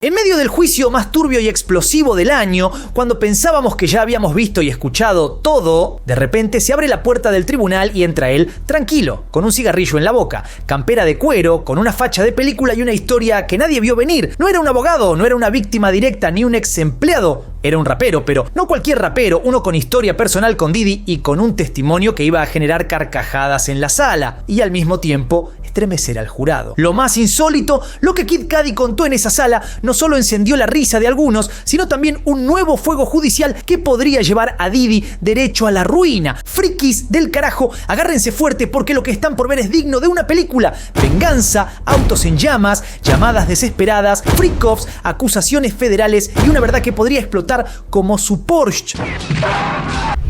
En medio del juicio más turbio y explosivo del año, cuando pensábamos que ya habíamos visto y escuchado todo, de repente se abre la puerta del tribunal y entra él, tranquilo, con un cigarrillo en la boca, campera de cuero, con una facha de película y una historia que nadie vio venir. No era un abogado, no era una víctima directa ni un ex empleado, era un rapero, pero no cualquier rapero, uno con historia personal con Diddy y con un testimonio que iba a generar carcajadas en la sala y al mismo tiempo estremecer al jurado. Lo más insólito, lo que Kid Cudi contó en esa sala no solo encendió la risa de algunos, sino también un nuevo fuego judicial que podría llevar a Diddy derecho a la ruina. Frikis del carajo, agárrense fuerte porque lo que están por ver es digno de una película. Venganza, autos en llamas, llamadas desesperadas, freak-offs, acusaciones federales y una verdad que podría explotar como su Porsche.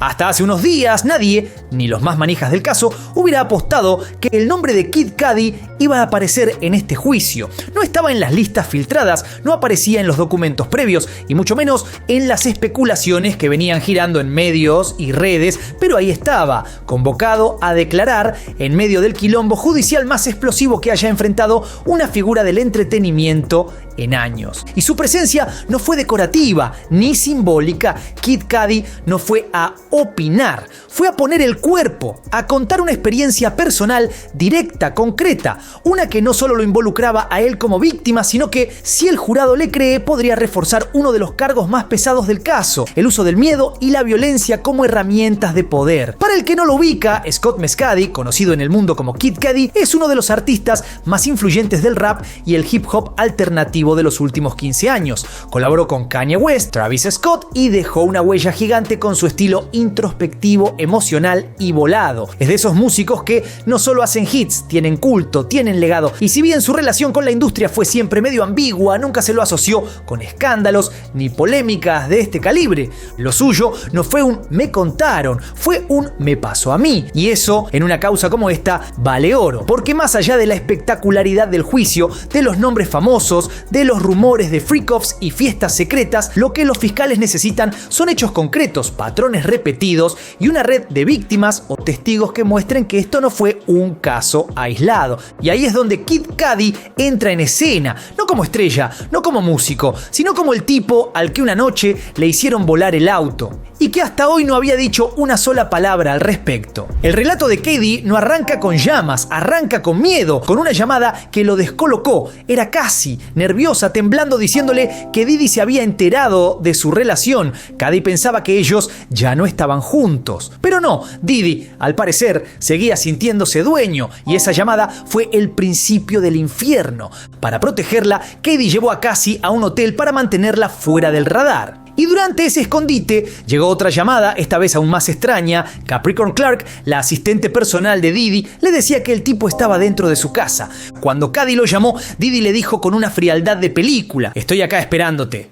Hasta hace unos días nadie, ni los más manijas del caso, hubiera apostado que el nombre de Kid Cudi iba a aparecer en este juicio. No estaba en las listas filtradas, no aparecía en los documentos previos y mucho menos en las especulaciones que venían girando en medios y redes, pero ahí estaba, convocado a declarar en medio del quilombo judicial más explosivo que haya enfrentado una figura del entretenimiento en años. Y su presencia no fue decorativa ni simbólica. Kid Cudi no fue a opinar, fue a poner el cuerpo, a contar una experiencia personal, directa, concreta, una que no solo lo involucraba a él como víctima, sino que, si el jurado le cree, podría reforzar uno de los cargos más pesados del caso, el uso del miedo y la violencia como herramientas de poder. Para el que no lo ubica, Scott Mescudi, conocido en el mundo como Kid Cudi, es uno de los artistas más influyentes del rap y el hip hop alternativo de los últimos 15 años. Colaboró con Kanye West, Travis Scott y dejó una huella gigante con su estilo introspectivo, emocional y volado. Es de esos músicos que no solo hacen hits, tienen culto, tienen legado, y si bien su relación con la industria fue siempre medio ambigua, nunca se lo asoció con escándalos ni polémicas de este calibre. Lo suyo no fue un me contaron, fue un me pasó a mí, y eso en una causa como esta vale oro, porque más allá de la espectacularidad del juicio, de los nombres famosos, de los rumores de freak-offs y fiestas secretas, lo que los fiscales necesitan son hechos concretos, patrones repetidos y una red de víctimas o testigos que muestren que esto no fue un caso aislado. Y ahí es donde Kid Cudi entra en escena, no como estrella, no como músico, sino como el tipo al que una noche le hicieron volar el auto y que hasta hoy no había dicho una sola palabra al respecto. El relato de Cudi no arranca con llamas, arranca con miedo, con una llamada que lo descolocó. Era Cassie, nerviosa, temblando, diciéndole que Diddy se había enterado de su relación. Cudi pensaba que ellos ya no estaban juntos. Pero no, Diddy, al parecer, seguía sintiéndose dueño y esa llamada fue el principio del infierno. Para protegerla, Cudi llevó a Cassie a un hotel para mantenerla fuera del radar. Y durante ese escondite llegó otra llamada, esta vez aún más extraña. Capricorn Clark, la asistente personal de Diddy, le decía que el tipo estaba dentro de su casa. Cuando Cudi lo llamó, Diddy le dijo con una frialdad de película: "Estoy acá esperándote".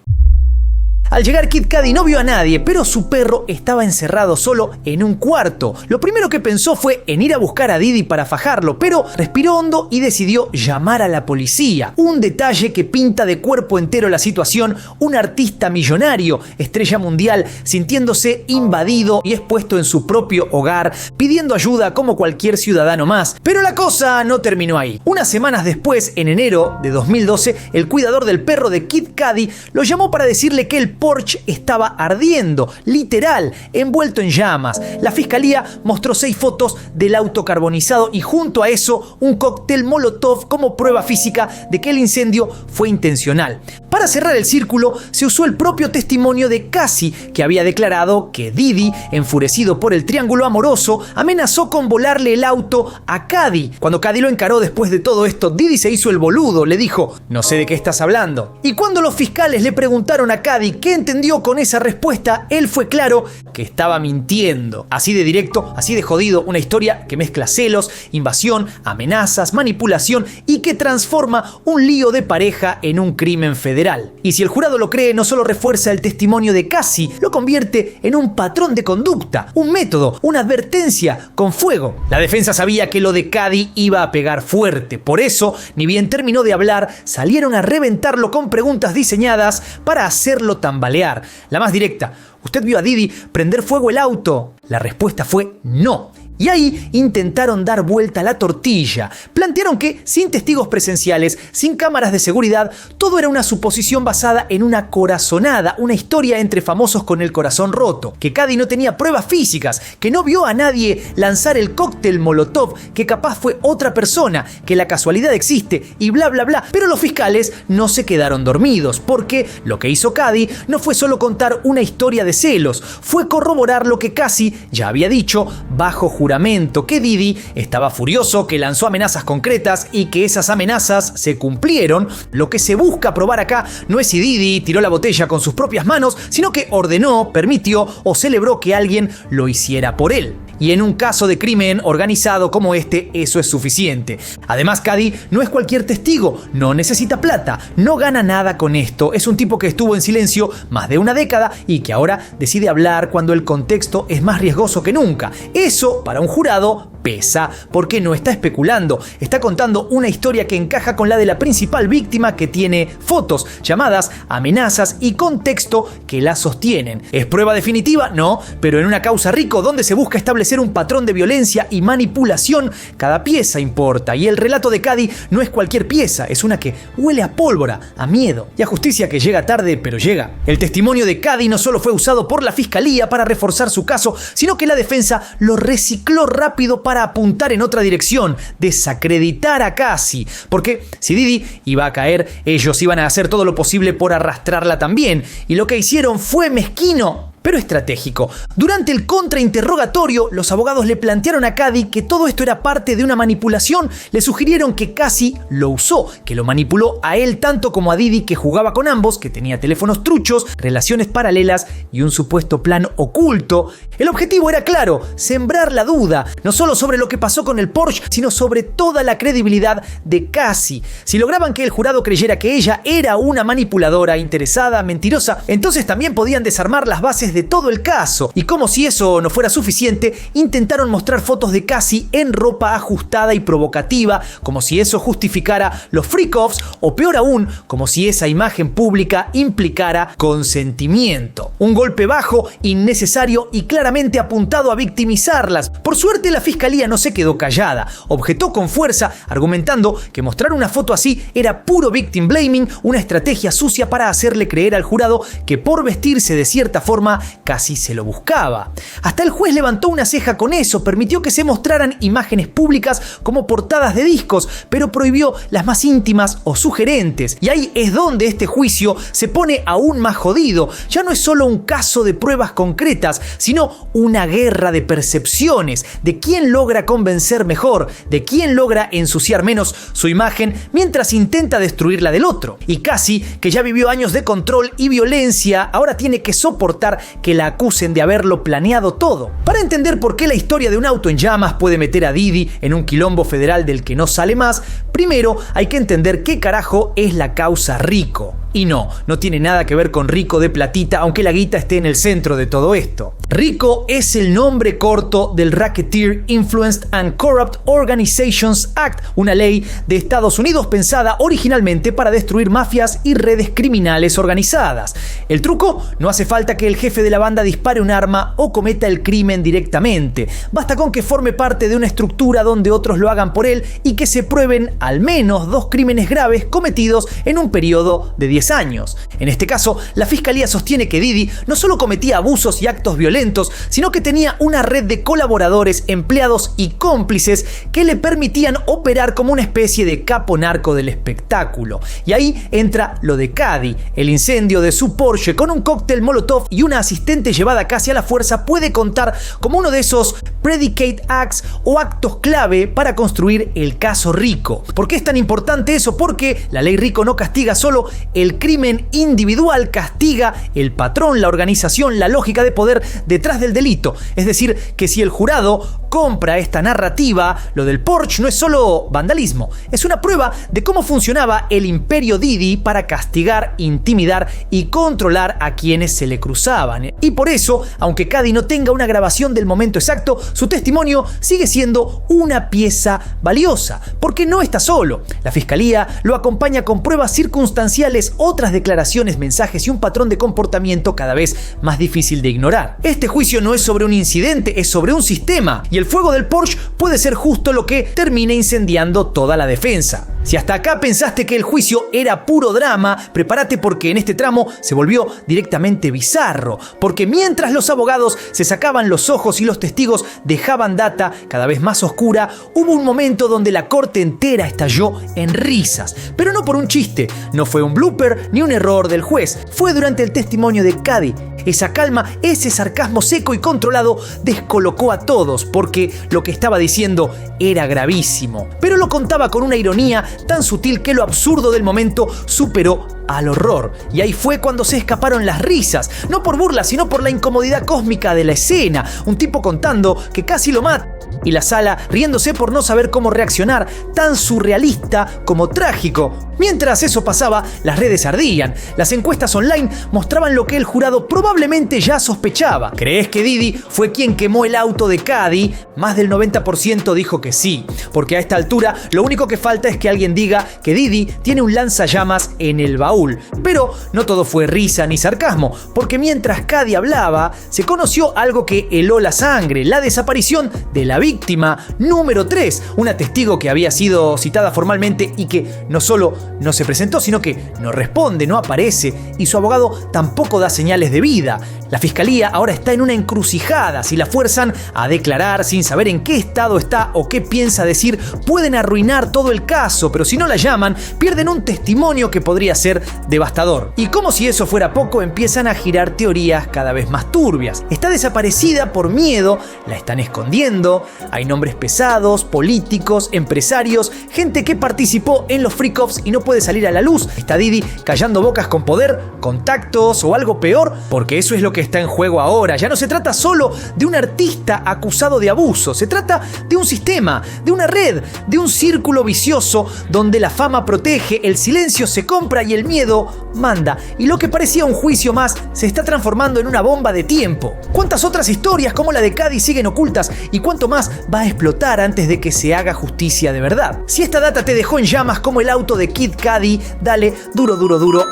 Al llegar, Kid Cudi no vio a nadie, pero su perro estaba encerrado solo en un cuarto. Lo primero que pensó fue en ir a buscar a Diddy para fajarlo, pero respiró hondo y decidió llamar a la policía. Un detalle que pinta de cuerpo entero la situación: un artista millonario, estrella mundial, sintiéndose invadido y expuesto en su propio hogar, pidiendo ayuda como cualquier ciudadano más. Pero la cosa no terminó ahí. Unas semanas después, en enero de 2012, el cuidador del perro de Kid Cudi lo llamó para decirle que el Porsche estaba ardiendo, literal, envuelto en llamas. La fiscalía mostró 6 fotos del auto carbonizado y junto a eso un cóctel Molotov como prueba física de que el incendio fue intencional. Para cerrar el círculo, se usó el propio testimonio de Cassie, que había declarado que Diddy, enfurecido por el triángulo amoroso, amenazó con volarle el auto a Cudi. Cuando Cudi lo encaró después de todo esto, Diddy se hizo el boludo, le dijo: "No sé de qué estás hablando". Y cuando los fiscales le preguntaron a Cudi qué entendió con esa respuesta, él fue claro que estaba mintiendo. Así de directo, así de jodido, una historia que mezcla celos, invasión, amenazas, manipulación y que transforma un lío de pareja en un crimen federal. Y si el jurado lo cree, no solo refuerza el testimonio de Cassie, lo convierte en un patrón de conducta, un método, una advertencia con fuego. La defensa sabía que lo de Cudi iba a pegar fuerte, por eso, ni bien terminó de hablar, salieron a reventarlo con preguntas diseñadas para hacerlo tambalear. La más directa: ¿usted vio a Diddy prender fuego el auto? La respuesta fue no. Y ahí intentaron dar vuelta a la tortilla. Plantearon que, sin testigos presenciales, sin cámaras de seguridad, todo era una suposición basada en una corazonada, una historia entre famosos con el corazón roto, que Cady no tenía pruebas físicas, que no vio a nadie lanzar el cóctel Molotov, que capaz fue otra persona, que la casualidad existe y bla bla bla. Pero los fiscales no se quedaron dormidos, porque lo que hizo Cady no fue solo contar una historia de celos, fue corroborar lo que Cassie ya había dicho bajo juramento, que Diddy estaba furioso, que lanzó amenazas concretas y que esas amenazas se cumplieron. Lo que se busca probar acá no es si Diddy tiró la botella con sus propias manos, sino que ordenó, permitió o celebró que alguien lo hiciera por él. Y en un caso de crimen organizado como este, eso es suficiente. Además, Cady no es cualquier testigo, no necesita plata, no gana nada con esto. Es un tipo que estuvo en silencio más de una década y que ahora decide hablar cuando el contexto es más riesgoso que nunca. Eso, para un jurado, pesa, porque no está especulando, está contando una historia que encaja con la de la principal víctima, que tiene fotos, llamadas, amenazas y contexto que la sostienen. ¿Es prueba definitiva? No, pero en una causa RICO donde se busca establecer un patrón de violencia y manipulación, cada pieza importa, y el relato de Cady no es cualquier pieza, es una que huele a pólvora, a miedo y a justicia que llega tarde, pero llega. El testimonio de Cady no solo fue usado por la fiscalía para reforzar su caso, sino que la defensa lo recicló rápido para apuntar en otra dirección, desacreditar a Cassie, porque si Diddy iba a caer, ellos iban a hacer todo lo posible por arrastrarla también, y lo que hicieron fue mezquino, pero estratégico. Durante el contrainterrogatorio, los abogados le plantearon a Cady que todo esto era parte de una manipulación. Le sugirieron que Cassie lo usó, que lo manipuló a él tanto como a Diddy, que jugaba con ambos, que tenía teléfonos truchos, relaciones paralelas y un supuesto plan oculto. El objetivo era claro, sembrar la duda, no solo sobre lo que pasó con el Porsche, sino sobre toda la credibilidad de Cassie. Si lograban que el jurado creyera que ella era una manipuladora, interesada, mentirosa, entonces también podían desarmar las bases de todo el caso. Y como si eso no fuera suficiente, intentaron mostrar fotos de Cassie en ropa ajustada y provocativa, como si eso justificara los freak-offs, o peor aún, como si esa imagen pública implicara consentimiento. Un golpe bajo, innecesario y claramente apuntado a victimizarlas. Por suerte, la fiscalía no se quedó callada, objetó con fuerza, argumentando que mostrar una foto así era puro victim blaming, una estrategia sucia para hacerle creer al jurado que por vestirse de cierta forma Cassie se lo buscaba. Hasta el juez levantó una ceja con eso, permitió que se mostraran imágenes públicas como portadas de discos, pero prohibió las más íntimas o sugerentes. Y ahí es donde este juicio se pone aún más jodido. Ya no es solo un caso de pruebas concretas, sino una guerra de percepciones, de quién logra convencer mejor, de quién logra ensuciar menos su imagen mientras intenta destruir la del otro. Y Cassie, que ya vivió años de control y violencia, ahora tiene que soportar que la acusen de haberlo planeado todo. Para entender por qué la historia de un auto en llamas puede meter a Diddy en un quilombo federal del que no sale más, primero hay que entender qué carajo es la causa RICO. Y no tiene nada que ver con rico de platita, aunque la guita esté en el centro de todo esto. RICO es el nombre corto del Racketeer Influenced and Corrupt Organizations Act, una ley de Estados Unidos pensada originalmente para destruir mafias y redes criminales organizadas. El truco: no hace falta que el jefe de la banda dispare un arma o cometa el crimen directamente. Basta con que forme parte de una estructura donde otros lo hagan por él y que se prueben al menos 2 crímenes graves cometidos en un periodo de 10 años. En este caso, la fiscalía sostiene que Diddy no solo cometía abusos y actos violentos, sino que tenía una red de colaboradores, empleados y cómplices que le permitían operar como una especie de capo narco del espectáculo. Y ahí entra lo de Cady. El incendio de su Porsche con un cóctel Molotov y una asistente llevada casi a la fuerza puede contar como uno de esos predicate acts o actos clave para construir el caso RICO. ¿Por qué es tan importante eso? Porque la ley RICO no castiga solo el crimen individual, castiga el patrón, la organización, la lógica de poder detrás del delito. Es decir, que si el jurado compra esta narrativa, lo del Porsche no es solo vandalismo, es una prueba de cómo funcionaba el imperio Diddy para castigar, intimidar y controlar a quienes se le cruzaban. Y por eso, aunque Cady no tenga una grabación del momento exacto, su testimonio sigue siendo una pieza valiosa, porque no está solo. La fiscalía lo acompaña con pruebas circunstanciales otras declaraciones, mensajes y un patrón de comportamiento cada vez más difícil de ignorar. Este juicio no es sobre un incidente, es sobre un sistema, y el fuego del Porsche puede ser justo lo que termine incendiando toda la defensa. Si hasta acá pensaste que el juicio era puro drama, prepárate porque en este tramo se volvió directamente bizarro, porque mientras los abogados se sacaban los ojos y los testigos dejaban data cada vez más oscura, hubo un momento donde la corte entera estalló en risas, pero no por un chiste, no fue un blooper ni un error del juez, fue durante el testimonio de Cady. Esa calma, ese sarcasmo seco y controlado descolocó a todos porque lo que estaba diciendo era gravísimo, pero lo contaba con una ironía tan sutil que lo absurdo del momento superó al horror. Y ahí fue cuando se escaparon las risas, no por burla, sino por la incomodidad cósmica de la escena. Un tipo contando que casi lo mata y la sala riéndose por no saber cómo reaccionar, tan surrealista como trágico. Mientras eso pasaba, las redes ardían. Las encuestas online mostraban lo que el jurado probablemente ya sospechaba. ¿Crees que Diddy fue quien quemó el auto de Cady? Más del 90% dijo que sí, porque a esta altura lo único que falta es que alguien diga que Diddy tiene un lanzallamas en el baúl. Pero no todo fue risa ni sarcasmo, porque mientras Cady hablaba, se conoció algo que heló la sangre: la desaparición de la víctima número 3, una testigo que había sido citada formalmente y que no solo no se presentó, sino que no responde, no aparece, y su abogado tampoco da señales de vida. La fiscalía ahora está en una encrucijada. Si la fuerzan a declarar sin saber en qué estado está o qué piensa decir, pueden arruinar todo el caso, pero si no la llaman, pierden un testimonio que podría ser devastador. Y como si eso fuera poco, empiezan a girar teorías cada vez más turbias. Está desaparecida por miedo, la están escondiendo, hay nombres pesados, políticos, empresarios, gente que participó en los freak-offs y no puede salir a la luz. ¿Está Diddy callando bocas con poder, contactos o algo peor? Porque eso es lo que está en juego ahora. Ya no se trata solo de un artista acusado de abuso, se trata de un sistema, de una red, de un círculo vicioso donde la fama protege, el silencio se compra y el miedo manda. Y lo que parecía un juicio más se está transformando en una bomba de tiempo. ¿Cuántas otras historias como la de Cady siguen ocultas y cuánto más va a explotar antes de que se haga justicia de verdad? Si esta data te dejó en llamas como el auto de Kid Cudi, dale duro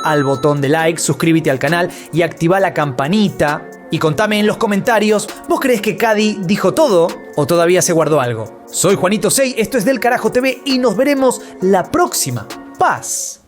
al botón de like, suscríbete al canal y activa la campanita. Y contame en los comentarios, ¿vos crees que Cady dijo todo o todavía se guardó algo? Soy Juanito Sey, esto es Del Carajo TV y nos veremos la próxima. Paz.